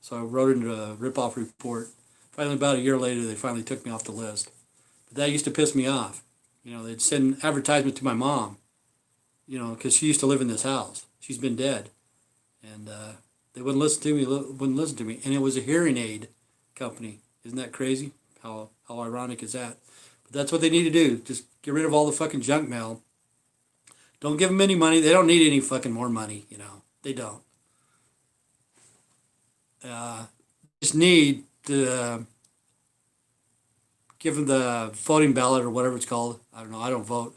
So I wrote into a rip-off report. Finally, about a year later, they finally took me off the list. But that used to piss me off. They'd send advertisement to my mom, because she used to live in this house. She's been dead. And they wouldn't listen to me. And it was a hearing aid company. Isn't that crazy? How ironic is that? But that's what they need to do. Just get rid of all the fucking junk mail. Don't give them any money. They don't need any fucking more money, They don't. Just need to give them the voting ballot or whatever it's called. I don't know. I don't vote.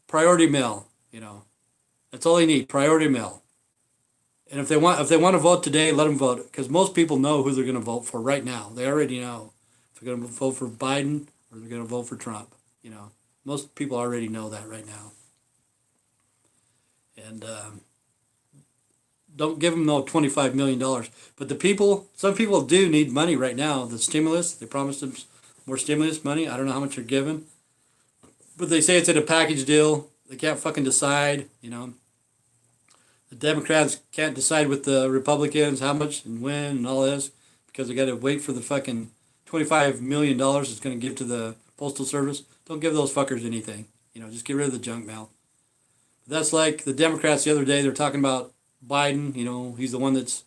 Priority mail, That's all they need, priority mail. And if they want to vote today, let them vote, because most people know who they're going to vote for right now. They already know if they're going to vote for Biden or they're going to vote for Trump. You know, most people already know that right now. And don't give them no $25 million. But some people do need money right now. The stimulus, they promised them more stimulus money. I don't know how much they're giving, but they say it's in a package deal. They can't fucking decide. You know, the Democrats can't decide with the Republicans how much and when and all this, because they got to wait for the fucking $25 million it's going to give to the Postal Service. Don't give those fuckers anything. You know, just get rid of the junk mail. But that's like the Democrats the other day. They're talking about Biden. You know, he's the one that's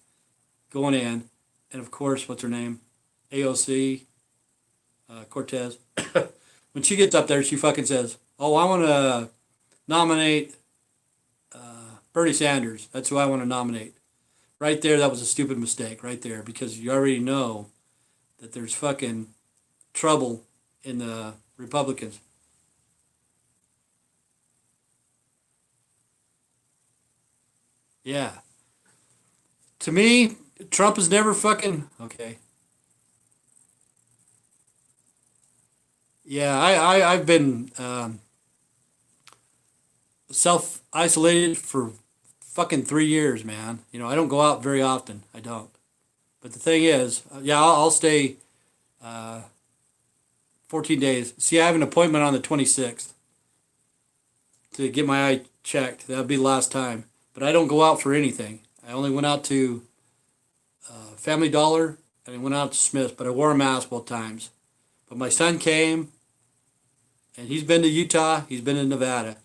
going in. And of course, what's her name? AOC, Cortez. When she gets up there, she fucking says, oh, I want to nominate Bernie Sanders. That's who I want to nominate. Right there, that was a stupid mistake right there, because you already know that there's fucking trouble in the Republicans. Yeah. To me, Trump is never fucking... Okay. Yeah, I've been self-isolated for fucking 3 years, man. You know, I don't go out very often. I don't. But the thing is, yeah, I'll stay 14 days. See, I have an appointment on the 26th to get my eye checked. That'll be the last time. But I don't go out for anything. I only went out to Family Dollar and I went out to Smith's, but I wore a mask both times. But my son came, and he's been to Utah, he's been to Nevada.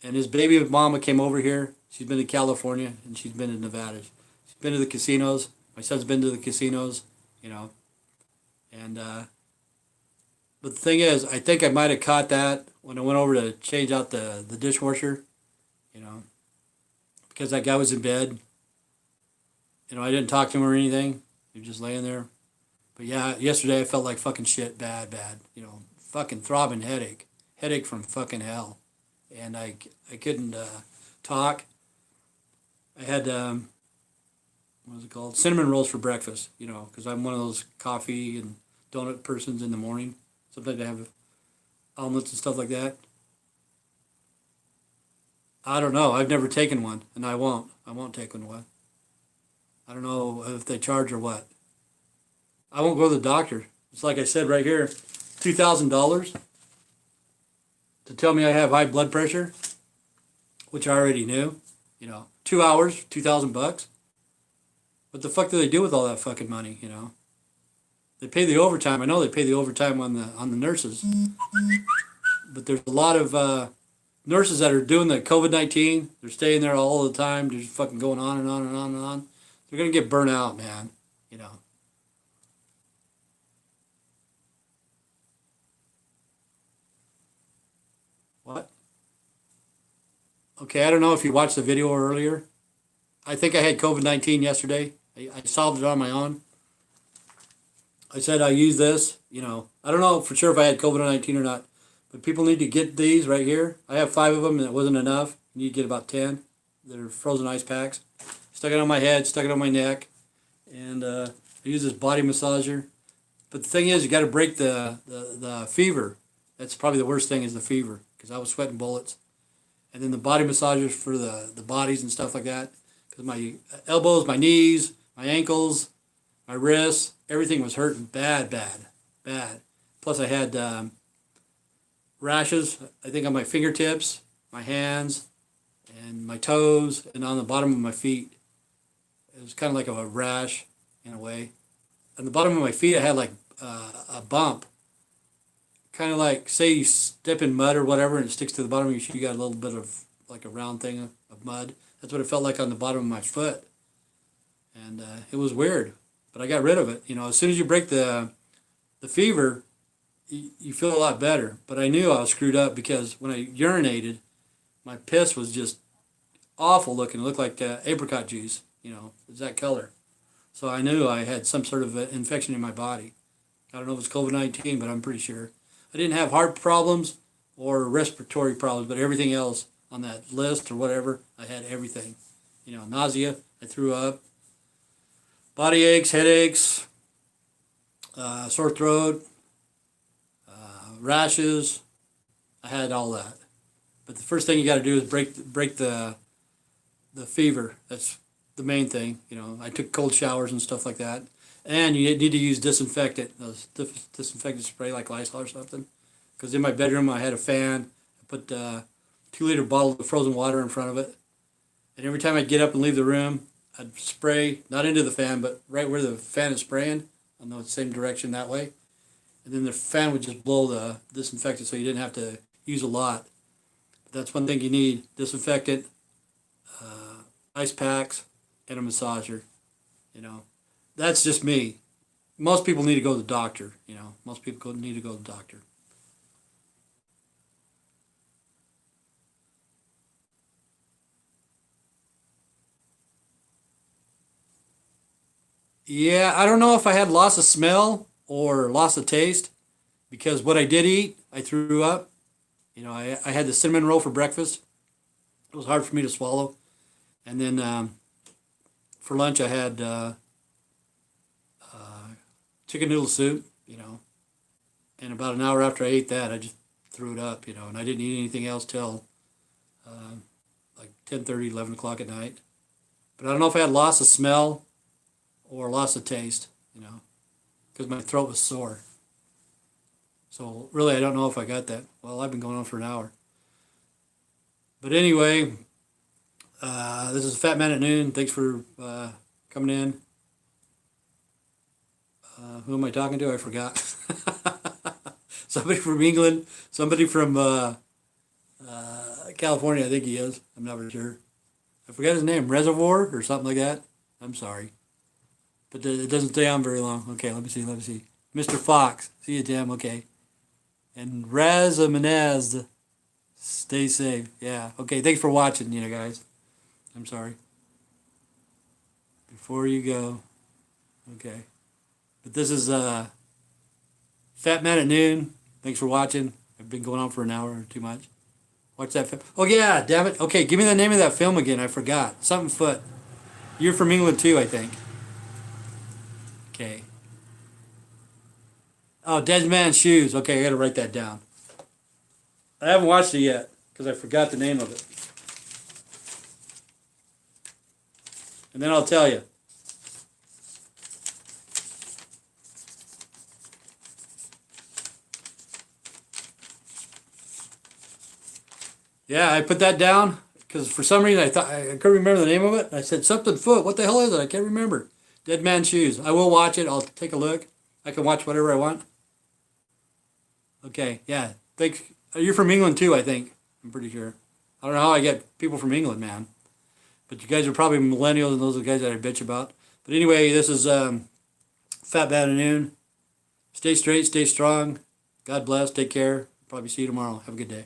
And his baby mama came over here. She's been to California, and she's been to Nevada. She's been to the casinos. My son's been to the casinos, you know. And, but the thing is, I think I might have caught that when I went over to change out the dishwasher, you know, because that guy was in bed. You know, I didn't talk to him or anything. He was just laying there. But yeah, yesterday I felt like fucking shit, bad, you know, fucking throbbing headache from fucking hell. And I couldn't talk. I had, what was it called? Cinnamon rolls for breakfast, you know, because I'm one of those coffee and donut persons in the morning. Sometimes I have omelets and stuff like that. I don't know. I've never taken one, and I won't. I won't take one. I don't know if they charge or what. I won't go to the doctor. It's like I said right here, $2,000 to tell me I have high blood pressure, which I already knew. You know, 2 hours, $2,000. What the fuck do they do with all that fucking money? You know, they pay the overtime. I know they pay the overtime on the nurses, but there's a lot of nurses that are doing the COVID-19. They're staying there all the time. They're just fucking going on and on and on and on. They're gonna get burnt out, man. You know. What? Okay, I don't know if you watched the video earlier. I think I had COVID-19 yesterday. I solved it on my own. I said I use this, you know. I don't know for sure if I had COVID-19 or not, but people need to get these right here. I have 5 of them, and it wasn't enough. You need to get about 10. They're frozen ice packs. Stuck it on my head, stuck it on my neck, and I use this body massager. But the thing is, you got to break the fever. That's probably the worst thing is the fever, because I was sweating bullets. And then the body massagers for the bodies and stuff like that, because my elbows, my knees, my ankles, my wrists, everything was hurting bad. Plus I had rashes, I think on my fingertips, my hands, and my toes, and on the bottom of my feet. It was kind of like a rash in a way. On the bottom of my feet, I had like a bump. Kind of like, say you step in mud or whatever and it sticks to the bottom of your shoe, you got a little bit of like a round thing of mud. That's what it felt like on the bottom of my foot. And it was weird, but I got rid of it. You know, as soon as you break the fever, you feel a lot better. But I knew I was screwed up because when I urinated, my piss was just awful looking. It looked like apricot juice, you know, it's that color. So I knew I had some sort of infection in my body. I don't know if it's COVID-19, but I'm pretty sure. I didn't have heart problems or respiratory problems, but everything else on that list or whatever, I had everything. You know, nausea. I threw up. Body aches, headaches, sore throat, rashes. I had all that. But the first thing you got to do is break the fever. That's the main thing. You know, I took cold showers and stuff like that. And you need to use disinfectant, disinfectant spray like Lysol or something. Because in my bedroom I had a fan. I put 2-liter bottle of frozen water in front of it. And every time I'd get up and leave the room, I'd spray, not into the fan, but right where the fan is spraying, on the same direction that way. And then the fan would just blow the disinfectant so you didn't have to use a lot. But that's one thing you need: disinfectant, ice packs, and a massager. You know, that's just me. Most people need to go to the doctor. You know, most people need to go to the doctor. Yeah, I don't know if I had loss of smell or loss of taste because what I did eat, I threw up. You know, I had the cinnamon roll for breakfast. It was hard for me to swallow. And then for lunch, I had chicken noodle soup, you know. And about an hour after I ate that, I just threw it up, you know. And I didn't eat anything else till like 10:30, 11 o'clock at night. But I don't know if I had loss of smell or loss of taste, you know, because my throat was sore. So really, I don't know if I got that. Well, I've been going on for an hour. But anyway, this is Fat Man at Noon. Thanks for coming in. Who am I talking to? I forgot. Somebody from England. Somebody from California, I think he is. I'm not really sure. I forgot his name. Reservoir or something like that. I'm sorry. But it doesn't stay on very long. Okay, let me see. Mr. Fox. See you, Tim. Okay. And Raz Menez. Stay safe. Yeah. Okay, thanks for watching, you know, guys. I'm sorry. Before you go. Okay. But this is Fat Man at Noon. Thanks for watching. I've been going on for an hour or too much. Watch that film. Oh, yeah, damn it. Okay, give me the name of that film again. I forgot. Something Foot. You're from England, too, I think. Okay. Oh, Dead Man's Shoes. Okay, I got to write that down. I haven't watched it yet because I forgot the name of it. And then I'll tell you. Yeah, I put that down because for some reason I thought I couldn't remember the name of it. I said something Foot. What the hell is it? I can't remember. Dead Man's Shoes. I will watch it. I'll take a look. I can watch whatever I want. Okay, yeah. Thanks. You're from England too, I think. I'm pretty sure. I don't know how I get people from England, man. But you guys are probably millennials, and those are the guys that I bitch about. But anyway, this is Fat Bad at Noon. Stay straight, stay strong. God bless. Take care. Probably see you tomorrow. Have a good day.